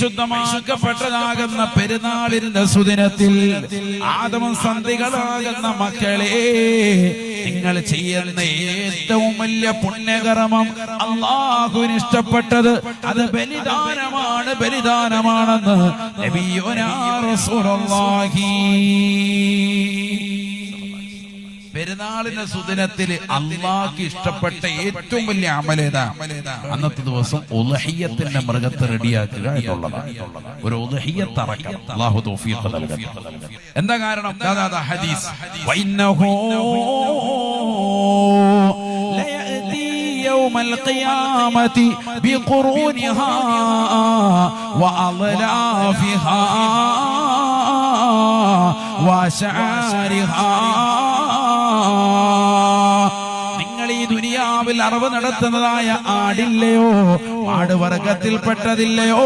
പരിശുദ്ധമാക്കപ്പെട്ടതാകുന്ന പെരുന്നാളിന്റെ സുദിനത്തിൽ ആദമ സന്ധികളാകുന്ന മക്കളെ, നിങ്ങൾ ചെയ്യുന്ന ഏറ്റവും വലിയ പുണ്യകർമ്മം അല്ലാഹുവിന് ഇഷ്ടപ്പെട്ടത് അത് ബലിദാനമാണെന്ന് നബിയുനാ റസൂലുള്ളാഹി. പെരുന്നാളിന്റെ സുദിനത്തിൽ അള്ളാഹ്ക്ക് ഇഷ്ടപ്പെട്ട ഏറ്റവും വലിയ അമലേതാ? അന്നത്തെ ദിവസം ഉദ്ഹിയ്യത്തിന്റെ മൃഗത്തെ റെഡിയാക്കുക എന്നുള്ളതാണ്. ഒരു ഉദ്ഹിയ്യത്ത് അറക്കാം. അല്ലാഹു തൗഫീഖ് നൽകട്ടെ. എന്താ കാരണം? ഹദീസ് വഇന്നഹു ലയഅതി യൗമൽ ഖിയാമത്തി ബിഖുറൂനിഹാ വഅളാഫിഹാ വശആരിഹാ. നിങ്ങൾ ഈ ദുനിയാവിൽ അറവ് നടത്തുന്നതായ ആടില്ലയോ, ആട് വർഗത്തിൽപ്പെട്ടതില്ലയോ,